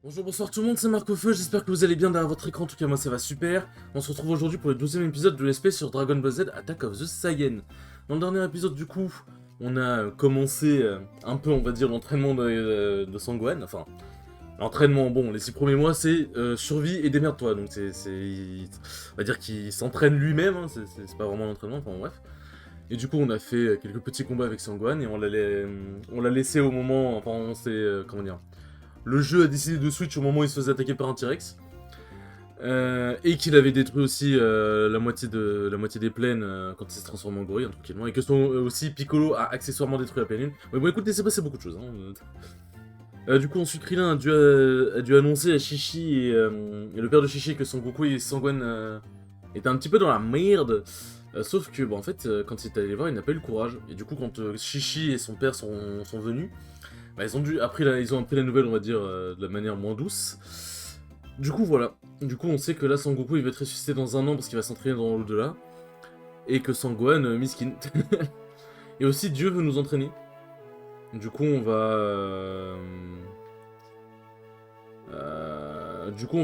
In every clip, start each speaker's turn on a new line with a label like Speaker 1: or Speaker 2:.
Speaker 1: Bonjour, bonsoir tout le monde, c'est Marc-Feu, j'espère que vous allez bien derrière votre écran, en tout cas moi ça va super. On se retrouve aujourd'hui pour le 12e épisode de l'SP sur Dragon Ball Z Attack of the Saiyan. Dans le dernier épisode du coup, on a commencé un peu on va dire l'entraînement de Sangwan, enfin... L'entraînement, bon, les 6 premiers mois c'est survie et démerde-toi, donc on va dire qu'il s'entraîne lui-même, hein, c'est pas vraiment l'entraînement, enfin bref. Et du coup on a fait quelques petits combats avec Sangwan et on l'a laissé au moment, enfin on s'est, comment dire... Le jeu a décidé de switch au moment où il se faisait attaquer par un T-Rex. Et qu'il avait détruit aussi la moitié des plaines quand il s'est transformé en gorille, hein, tranquillement. Et que aussi Piccolo a accessoirement détruit la plaine 1. Mais bon, écoute, c'est passé beaucoup de choses. Hein. Du coup, ensuite, Krillin a dû annoncer à Chichi et le père de Chichi que Son Goku et Sangwan étaient un petit peu dans la merde. Sauf que, bon, en fait, quand il est allé les voir, il n'a pas eu le courage. Et du coup, quand Chichi et son père sont venus, bah, ils ont appris la nouvelle, on va dire, de la manière moins douce. Du coup, voilà. Du coup, on sait que là, Sangoku, il va être ressuscité dans un an parce qu'il va s'entraîner dans l'au-delà. Et que Sangwan, miskin. Et aussi, Dieu veut nous entraîner. Du coup, on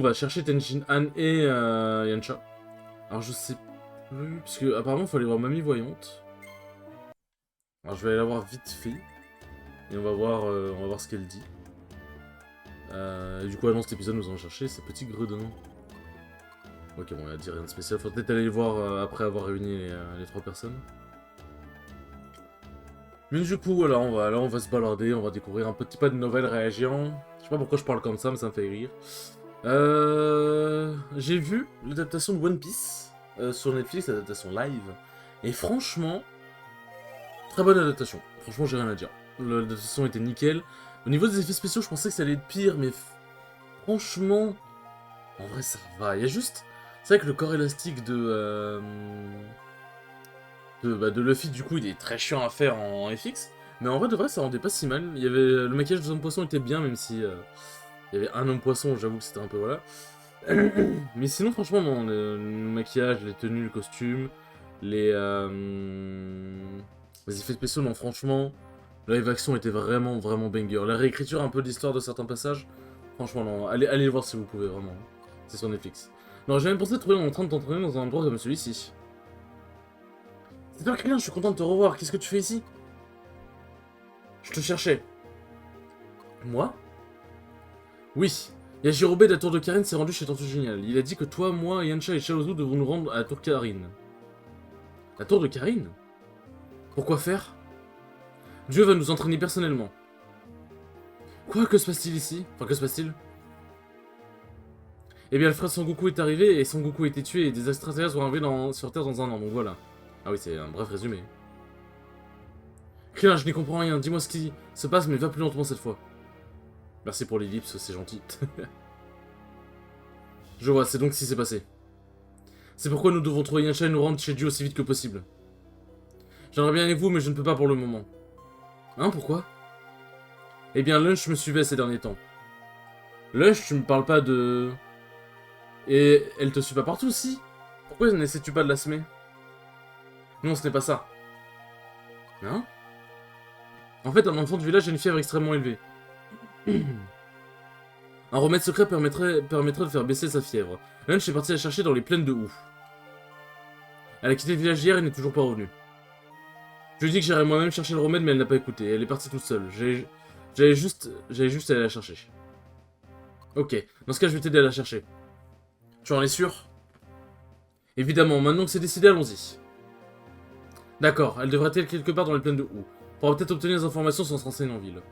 Speaker 1: va chercher Tenshin Han et Yancha. Alors, je sais plus... Parce que, apparemment, il faut aller voir Mamie Voyante. Alors, je vais aller la voir vite fait. Et on va voir ce qu'elle dit. Et du coup, avant cet épisode, nous allons chercher ces petits gredins. Ok, bon, il a dit rien de spécial. Faut peut-être aller les voir après avoir réuni les 3 personnes. Mais du coup, voilà, on va se balader, on va découvrir un petit peu de nouvelles régions. Je sais pas pourquoi je parle comme ça, mais ça me fait rire. J'ai vu l'adaptation de One Piece sur Netflix, l'adaptation live. Et franchement, très bonne adaptation. Franchement, j'ai rien à dire. L'adaptation était nickel. Au niveau des effets spéciaux, je pensais que ça allait être pire, mais franchement, en vrai, ça va. Il y a juste... C'est vrai que le corps élastique de Luffy, du coup, il est très chiant à faire en FX. Mais en vrai, de vrai, ça rendait pas si mal. Il y avait, le maquillage de homme poisson était bien, même si il y avait un homme poisson, j'avoue que c'était un peu voilà. Mais sinon, franchement, non, le maquillage, les tenues, le costume, les effets spéciaux, non, franchement, la live action était vraiment, vraiment banger. La réécriture un peu de l'histoire de certains passages, franchement, non, allez le voir si vous pouvez, vraiment. C'est sur Netflix. Non, j'ai même pensé de trouver en train de t'entraîner dans un endroit comme celui-ci. C'est toi, Krillin, je suis content de te revoir. Qu'est-ce que tu fais ici? Je te cherchais. Moi? Oui. Yajirobe de la tour de Karine s'est rendu chez Tantôt Génial. Il a dit que toi, moi, Yancha et Chaozu devons nous rendre à la tour Karine. La tour de Karine? Pourquoi faire? Dieu va nous entraîner personnellement. Quoi? Que se passe-t-il ici? Enfin, que se passe-t-il? Eh bien, le frère Sangoku est arrivé et Sangoku a été tué et des extraterrestres vont arriver sur Terre dans un an, donc voilà. Ah oui, c'est un bref résumé. Krillin, je n'y comprends rien. Dis-moi ce qui se passe, mais va plus lentement cette fois. Merci pour l'ellipse, c'est gentil. Je vois, c'est donc ce qui s'est passé. C'est pourquoi nous devons trouver Yancha et nous rendre chez Dieu aussi vite que possible. J'aimerais bien avec vous, mais je ne peux pas pour le moment. Hein, pourquoi? Eh bien, Lunch me suivait ces derniers temps. Lunch, tu me parles pas de... Et elle te suit pas partout, si? Pourquoi n'essaies-tu pas de la semer? Non, ce n'est pas ça. Hein? En fait, un enfant du village a une fièvre extrêmement élevée. Un remède secret permettrait de faire baisser sa fièvre. Lunch est parti la chercher dans les plaines de Hou. Elle a quitté le village hier et n'est toujours pas revenue. Je lui ai dit que j'irais moi-même chercher le remède, mais elle n'a pas écouté. Elle est partie toute seule. J'allais juste aller la chercher. Ok, dans ce cas, je vais t'aider à la chercher. Tu en es sûr? Évidemment, maintenant que c'est décidé, allons-y. D'accord, elle devrait être quelque part dans les plaines de Hou. On pourra peut-être obtenir des informations sans se renseigner en ville.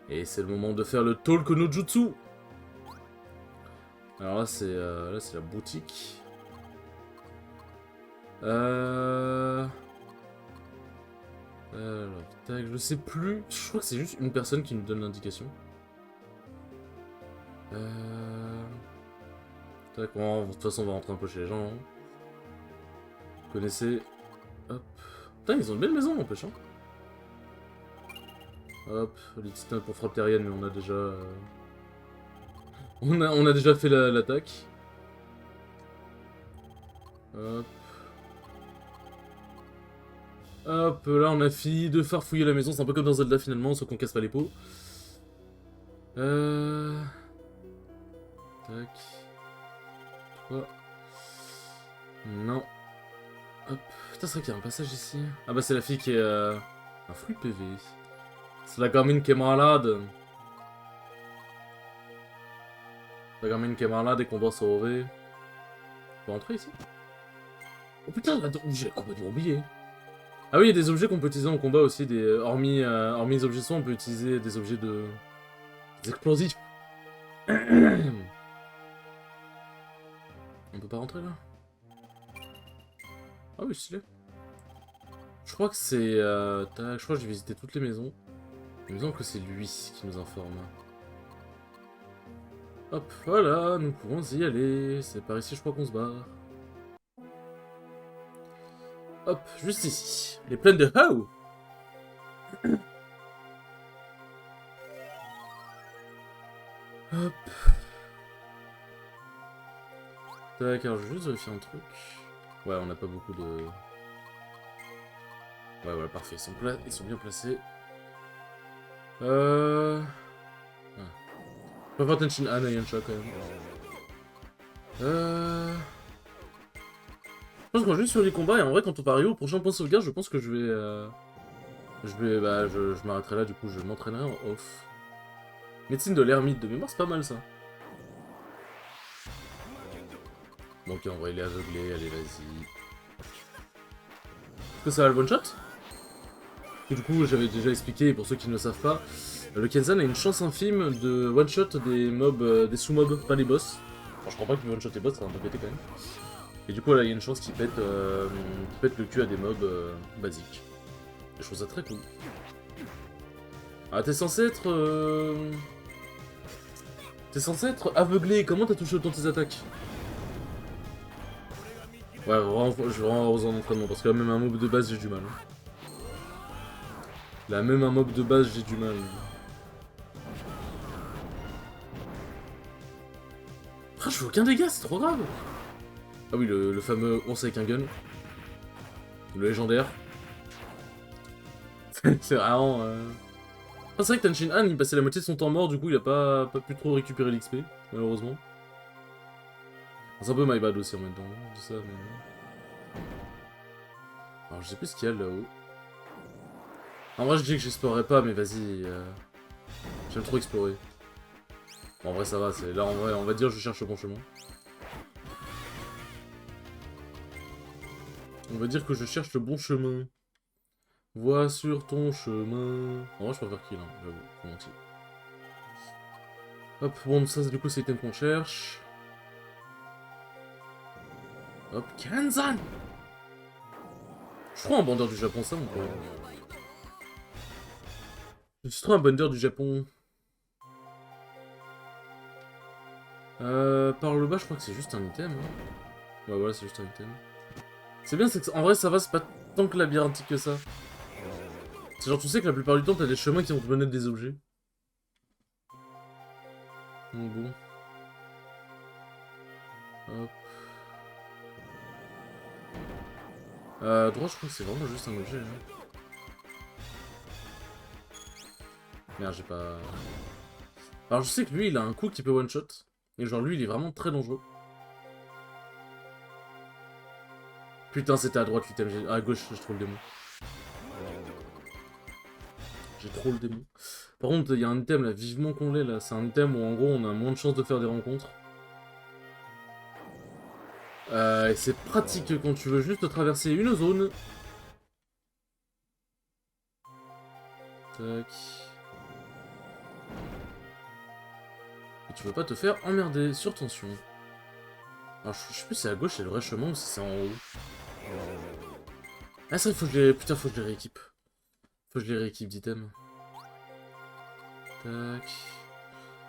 Speaker 1: Et c'est le moment de faire le Talk no Jutsu. Alors là, c'est la boutique. Alors, tac, je sais plus. Je crois que c'est juste une personne qui nous donne l'indication. Tac, de toute façon, on va rentrer un peu chez les gens. Hein. Vous connaissez. Hop. Putain, ils ont une belle maison, n'empêche. Hein. Hop, les petites notes pour frappe terrienne, mais on a déjà. On a déjà fait l'attaque. Hop. Hop, là on a fini de farfouiller la maison, c'est un peu comme dans Zelda finalement, sauf qu'on casse pas les pots. Tac. Toi. Non. Hop. Putain, c'est vrai qu'il y a un passage ici. Ah bah c'est la fille qui est... Un fruit PV. C'est la gamine qui est malade. La gamine qui est malade et qu'on doit sauver. On peut entrer ici? Oh putain, attends, j'ai complètement oublié. Ah oui, il y a des objets qu'on peut utiliser en combat aussi. Hormis les objets soins, on peut utiliser des objets de... Des explosifs. On peut pas rentrer là? Ah oui, stylé. Je crois que c'est... je crois que j'ai visité toutes les maisons. Il me semble que c'est lui qui nous informe. Hop, voilà, nous pouvons y aller. C'est par ici, je crois qu'on se barre. Hop, juste ici. Elle est pleine de how. Hop. Tac, alors je vais juste vérifier un truc. Ouais, on n'a pas beaucoup de... Ouais, voilà, parfait. Ils sont bien placés. Ah. Pas faire attention à Anna Yansha quand même. Je pense qu'on joue sur les combats et en vrai, quand on va arriver au prochain point de sauvegarde, je pense que je vais. Je m'arrêterai là, du coup, je m'entraînerai en off. Médecine de l'ermite de mémoire, c'est pas mal ça. Bon, ok, on va aller aveugler, allez, vas-y. Est-ce que ça va le one shot? Et du coup, j'avais déjà expliqué, pour ceux qui ne le savent pas, le Kenzan a une chance infime de one shot des mobs, des sous-mobs, pas les boss. Enfin, je crois pas qu'il peut one shot les boss, ça va un peu péter quand même. Et du coup, là, il y a une chance qu'il pète le cul à des mobs basiques. Et je trouve ça très cool. Ah, t'es censé être... T'es censé être aveuglé, comment t'as touché autant tes attaques? Ouais, vraiment, je vais vraiment avoir besoin d'entraînement, parce que là, même un mob de base, j'ai du mal. Là, même un mob de base, j'ai du mal. Ah, je fais aucun dégât, c'est trop grave! Ah oui, le fameux ours avec un gun. Le légendaire. C'est vraiment... Ah, c'est vrai que Tanshin Han, il passait la moitié de son temps mort, du coup, il a pas pu trop récupérer l'XP, malheureusement. C'est un peu my bad aussi en même temps, tout ça, mais... Alors, je sais plus ce qu'il y a là-haut. En vrai, je dis que j'explorerai pas, mais vas-y... J'aime trop explorer. Bon, en vrai, ça va, c'est là, en vrai, on va dire que je cherche le bon chemin. On va dire que je cherche le bon chemin. Vois sur ton chemin... En vrai, je préfère kill, hein, j'avoue, volontiers. Hop, bon, ça, du coup, c'est l'item qu'on cherche. Hop, Kenzan! Je crois un bandeur du Japon, ça, ou pas? Je suis trop un bandeur du Japon. Par le bas, je crois que c'est juste un item. Hein. Ouais, voilà, c'est juste un item. C'est bien, c'est que en vrai, ça va, c'est pas tant que labyrinthique que ça. C'est genre, tu sais que la plupart du temps, t'as des chemins qui vont te mener des objets. Donc bon. Hop. Droit, je crois que c'est vraiment juste un objet. Hein. Merde, j'ai pas... Alors, je sais que lui, il a un coup qui peut one-shot. Et genre, lui, il est vraiment très dangereux. Putain, c'était à droite l'item. À gauche, j'ai trop le démon. J'ai trop le démon. Par contre, il y a un item là, vivement qu'on l'ait là. C'est un item où en gros on a moins de chances de faire des rencontres. Et c'est pratique quand tu veux juste traverser une zone. Tac. Et tu veux pas te faire emmerder sur tension. Alors je sais plus si c'est à gauche c'est le vrai chemin ou si c'est en haut. Ah ça, il faut que je les... Putain, faut que je les rééquipe. Faut que je les rééquipe d'items. Tac.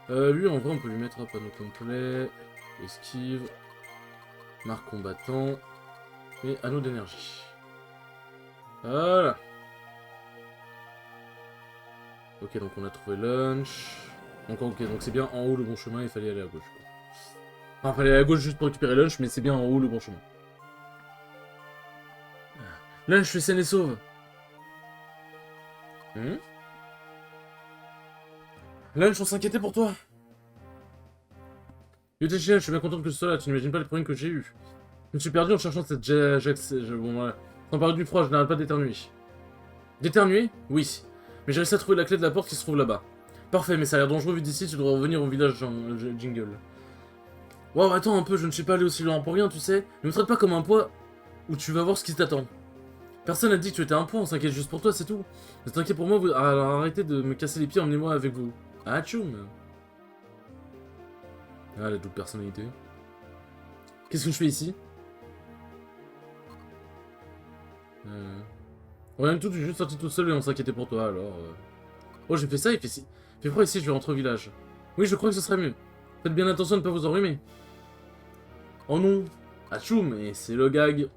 Speaker 1: Lui en vrai on peut lui mettre un panneau complet. Esquive. Marque combattant. Et anneau d'énergie. Voilà. Ok, donc on a trouvé lunch. Donc ok, donc c'est bien en haut le bon chemin, il fallait aller à gauche. Enfin, il fallait aller à gauche juste pour récupérer lunch, mais c'est bien en haut le bon chemin. Lunch, je suis saine et sauve. Lunch, on s'inquiétait pour toi. Yo Techina, je suis bien contente que tu sois là, tu n'imagines pas les problèmes que j'ai eu. Je me suis perdu en cherchant cette Jax... Bon voilà. Sans parler du froid, je n'arrête pas d'éternuer. D'éternuer? Oui. Mais j'ai réussi à trouver la clé de la porte qui se trouve là-bas. Parfait, mais ça a l'air dangereux vu d'ici, tu devrais revenir au village Jingle. Wow, attends un peu, je ne suis pas allé aussi loin pour rien, tu sais. Ne me traite pas comme un poids où tu vas voir ce qui t'attend. Personne n'a dit que tu étais un poids, on s'inquiète juste pour toi, c'est tout. Vous êtes inquiet pour moi, alors arrêtez de me casser les pieds, emmenez-moi avec vous. Ah, tchoum. Ah, la double personnalité. Qu'est-ce que je fais ici? Rien du tout, tu es juste sorti tout seul et on s'inquiétait pour toi, alors... Oh, j'ai fait ça, il fait froid ici, je vais rentrer au village. Oui, je crois que ce serait mieux. Faites bien attention de ne pas vous enrhumer. Oh non. Atchoum, et c'est le gag.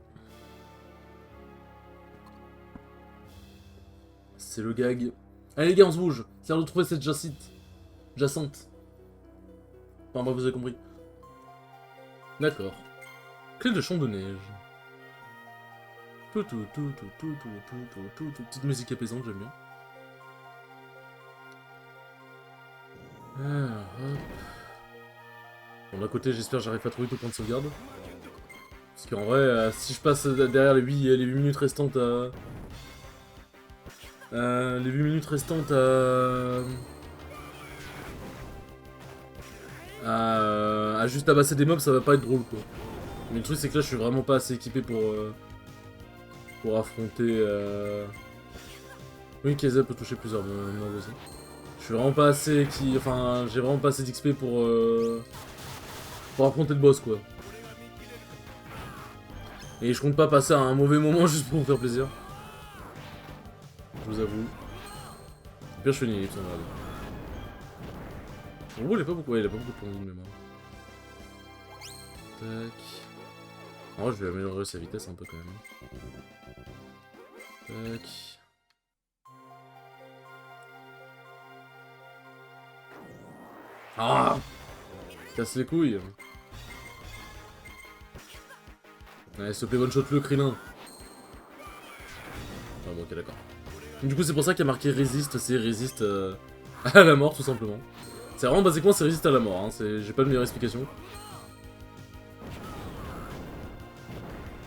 Speaker 1: C'est le gag. Allez les gars, on se bouge. C'est l'heure de trouver cette Jacinthe. Enfin bref, vous avez compris. D'accord. Clé de champ de neige. Tout. Petite musique apaisante, j'aime bien. Ah, hop. Bon, d'un côté, j'espère que j'arrive à trouver tout point de sauvegarde. Parce qu'en vrai, si je passe derrière les 8 minutes restantes à... les 8 minutes restantes à juste tabasser des mobs, ça va pas être drôle, quoi. Mais le truc, c'est que là, je suis vraiment pas assez équipé pour affronter... Oui, Keza peut toucher plusieurs mobs aussi. Je suis vraiment pas assez... Enfin, j'ai vraiment pas assez d'XP pour affronter le boss, quoi. Et je compte pas passer à un mauvais moment juste pour me faire plaisir. Je vous avoue. Au pire, je fais une ellipse, en vrai. En gros, il a pas beaucoup, ouais, il a pas beaucoup de points de mémoire. Tac. En vrai, je vais améliorer sa vitesse un peu quand même. Tac. Ah! Casse les couilles. Allez, s'il te plaît, one shot le Krillin. Ah bon, ok, d'accord. Du coup, c'est pour ça qu'il y a marqué résiste, c'est résiste à la mort, tout simplement. C'est vraiment basiquement, c'est résiste à la mort, hein. J'ai pas de meilleure explication.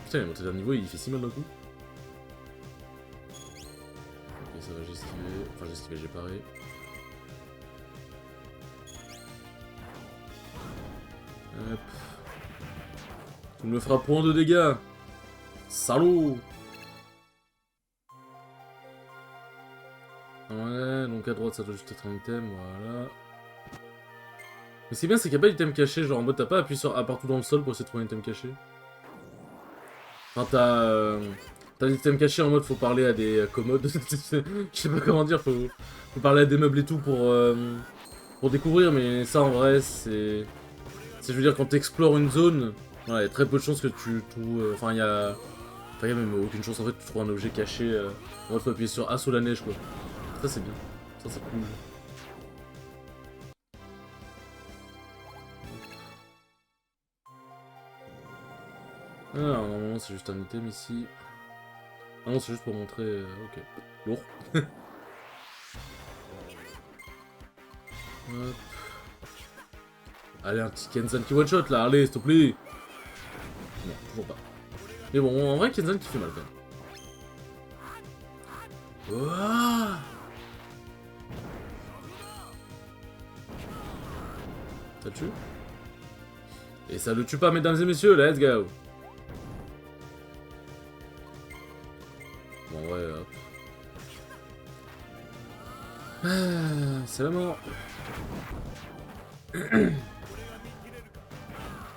Speaker 1: Putain, il est monté d'un niveau, il fait si mal d'un coup. Ok, ça va, j'ai esquivé. Enfin, j'ai esquivé, j'ai paré. Hop. Tu me feras point de dégâts. Salaud. Ouais, donc à droite ça doit juste être un item, voilà. Mais c'est bien, c'est qu'il n'y a pas d'item caché, genre en mode t'as pas appuyé sur A partout dans le sol pour essayer de trouver un item caché. Enfin t'as des items cachés en mode faut parler à des commodes, je sais pas comment dire, faut parler à des meubles et tout pour découvrir, mais ça en vrai c'est... Je veux dire, quand t'explores une zone, voilà, y a très peu de chances que tu trouves... Enfin, y a même aucune chance en fait que tu trouves un objet caché. En mode, faut appuyer sur A sous la neige, quoi. Ça, c'est bien. Ça, c'est cool. Alors, normalement, c'est juste un item ici. Ah non, c'est juste pour montrer... ok. Lourd. Hop. Allez, un petit Kenzan qui one-shot, là. Allez, s'il te plaît. Non, toujours pas. Mais bon, en vrai, Kenzan qui fait mal, quand même. Ouah. Ça tue. Et ça le tue pas, mesdames et messieurs, let's go. Bon, ouais, hop. Ah, c'est la mort.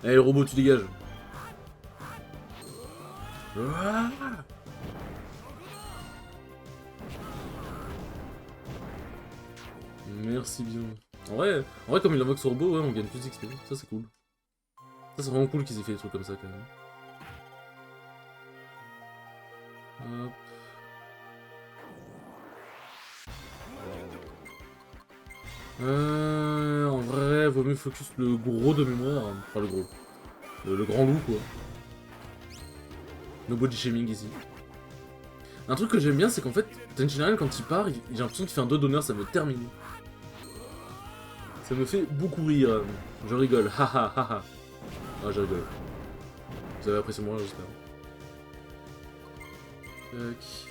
Speaker 1: Allez, le robot, tu dégages. Ah. Merci bien. En vrai, comme il invoque son robot, ouais, on gagne plus d'XP. Ça, c'est cool. Ça, c'est vraiment cool qu'ils aient fait des trucs comme ça, quand même. Hop. En vrai, vaut mieux focus le gros de mémoire. Enfin, le gros. Le grand loup, quoi. No body shaming ici. Un truc que j'aime bien, c'est qu'en fait, Tenshinhan, quand il part, j'ai l'impression qu'il fait un dos d'honneur, ça me termine. Ça me fait beaucoup rire. Je rigole. Haha, haha. Ah, je rigole. Vous avez apprécié mon rire, j'espère. Tac.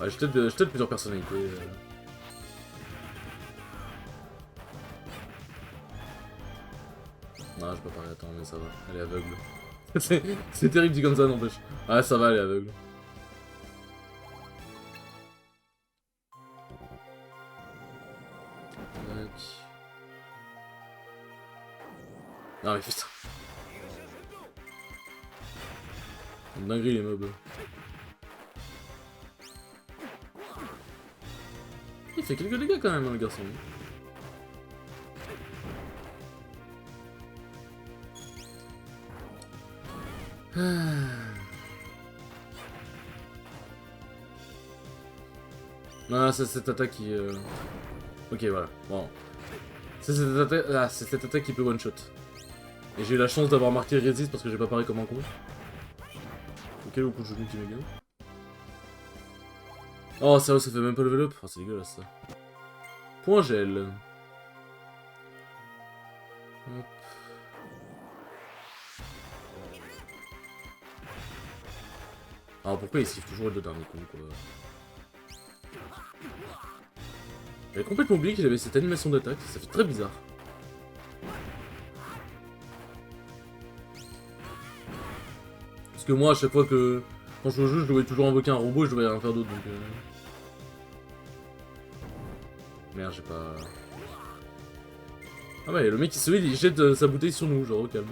Speaker 1: Ouais, j'ai peut-être plusieurs personnalités. Non, je peux pas parler, attends, mais ça va. Elle est aveugle. C'est terrible dit comme ça, n'empêche. Ah, ça va, elle est aveugle. Tac. Non mais putain. C'est dinguerie les mobs. Il fait quelques dégâts quand même, hein, le garçon. Ah, c'est cette attaque qui... Ok, voilà. Bon. C'est cette attaque qui peut one-shot. Et j'ai eu la chance d'avoir marqué Resist parce que j'ai pas paré comme un con. Ok, le coup de genou qui m'est bien. Oh, ça fait même pas level up. Oh, c'est dégueulasse ça. Point gel. Hop. Alors pourquoi il esquive toujours le dernier coup quoi? J'avais complètement oublié qu'il avait cette animation d'attaque, ça fait très bizarre. Parce que moi, à chaque fois que... Quand je joue au jeu, je devais toujours invoquer un robot et je devais rien faire d'autre, donc... Merde, j'ai pas... Ah ouais, le mec il se il jette sa bouteille sur nous, genre au calme.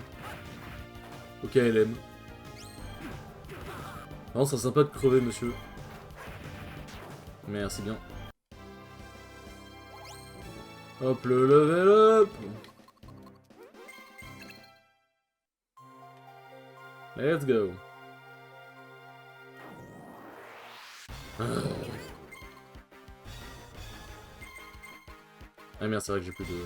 Speaker 1: Ok, LM. Non, c'est sympa de crever, monsieur. Merci bien. Hop, le level up. Let's go. Ah merde, c'est vrai que j'ai plus de...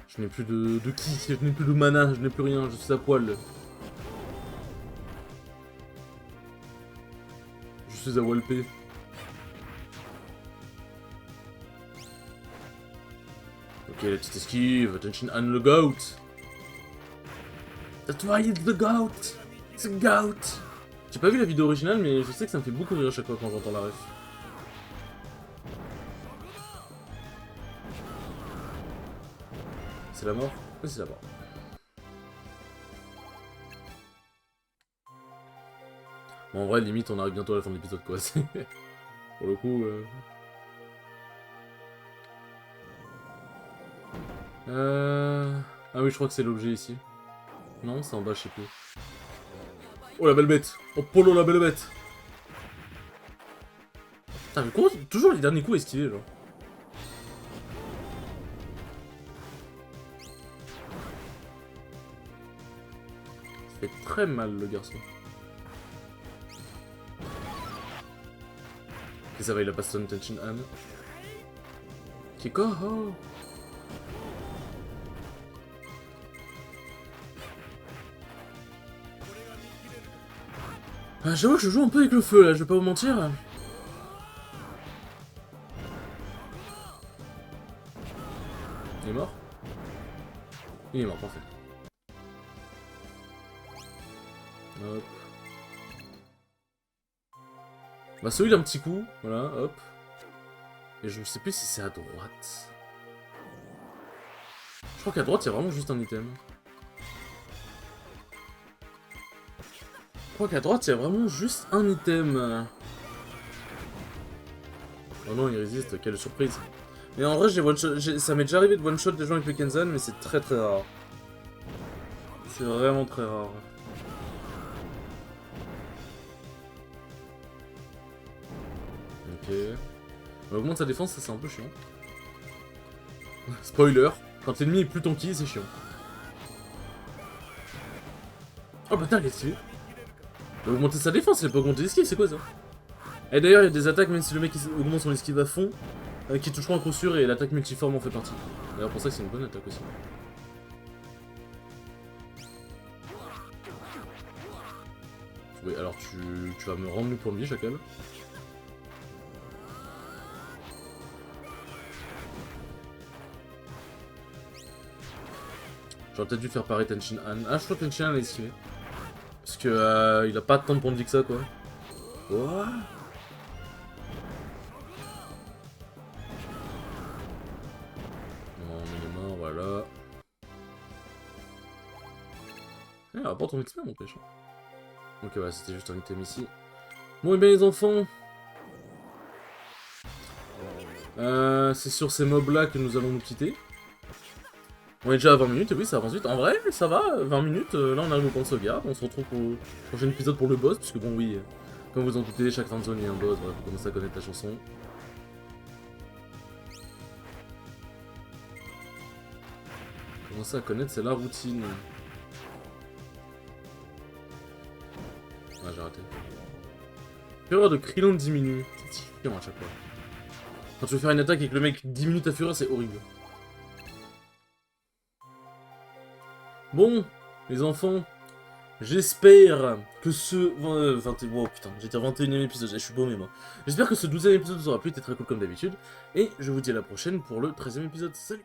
Speaker 1: Je n'ai plus de ki, je n'ai plus de mana, je n'ai plus rien, je suis à poil. Je suis à walper. Ok, la petite esquive, attention on the goat. That's why it's the goat. It's a goat. J'ai pas vu la vidéo originale, mais je sais que ça me fait beaucoup rire à chaque fois quand j'entends la ref. C'est la mort? Oui, c'est la mort. Bon, en vrai, limite, on arrive bientôt à la fin de l'épisode, quoi. Pour le coup... Ah oui, je crois que c'est l'objet ici. Non, c'est en bas, je sais plus. Oh, la belle bête! Oh, Polo, la belle bête! Putain, mais comment toujours les derniers coups esquivés, genre? Ça fait très mal, le garçon. Ok, ça va, il a pas stun tension Anne. Kiko! Oh. Ah, j'avoue que je joue un peu avec le feu, là, je vais pas vous mentir. Il est mort? Il est mort, parfait. Hop. Bah celui il a un petit coup, voilà, hop. Et je ne sais plus si c'est à droite. Je crois qu'à droite il y a vraiment juste un item. Je crois qu'à droite il y a vraiment juste un item. Oh non, il résiste, quelle surprise. Mais en vrai, ça m'est déjà arrivé de one-shot des gens avec le Kenzan, mais c'est très très rare. C'est vraiment très rare. Ok. On augmente sa défense, ça c'est un peu chiant. Spoiler, quand l'ennemi est plus tanky, c'est chiant. Oh putain, qu'est-ce qu'il fait? Il a augmenté sa défense, il a pas augmenté l'esquive, c'est quoi ça? Et d'ailleurs, il y a des attaques, même si le mec augmente son esquive à fond, qui toucheront un coup sûr et l'attaque multiforme en fait partie. D'ailleurs, pour ça, c'est une bonne attaque aussi. Oui, alors tu vas me rendre le point de vie, chacal. J'aurais peut-être dû faire pareil Tenshinhan. Ah, je crois que Tenshinhan l'a esquivé. Parce que il a pas tant de points de vie que ça, quoi. Quoi? Non, il est mort, voilà. Ah, il rapporte ton XP, mon pêche. Ok, ouais, c'était juste un item ici. Bon, et bien, les enfants. C'est sur ces mobs-là que nous allons nous quitter. On est déjà à 20 minutes, et oui, ça avance vite. En vrai, ça va, 20 minutes, là on arrive au point de sauvegarde. On se retrouve au prochain épisode pour le boss, puisque bon, oui, comme vous en doutez, chaque fin de zone il y a un boss, voilà, vous commencez à connaître la chanson. Commencez à connaître, c'est la routine. Ah, j'ai raté. Fureur de Krillin diminue. C'est chiant à chaque fois. Quand tu veux faire une attaque et que le mec diminue ta fureur, c'est horrible. Bon, les enfants, j'espère que ce... oh putain, j'étais 21ème épisode, je suis paumé moi. J'espère que ce 12ème épisode vous aura plu, c'était très cool comme d'habitude. Et je vous dis à la prochaine pour le 13ème épisode. Salut!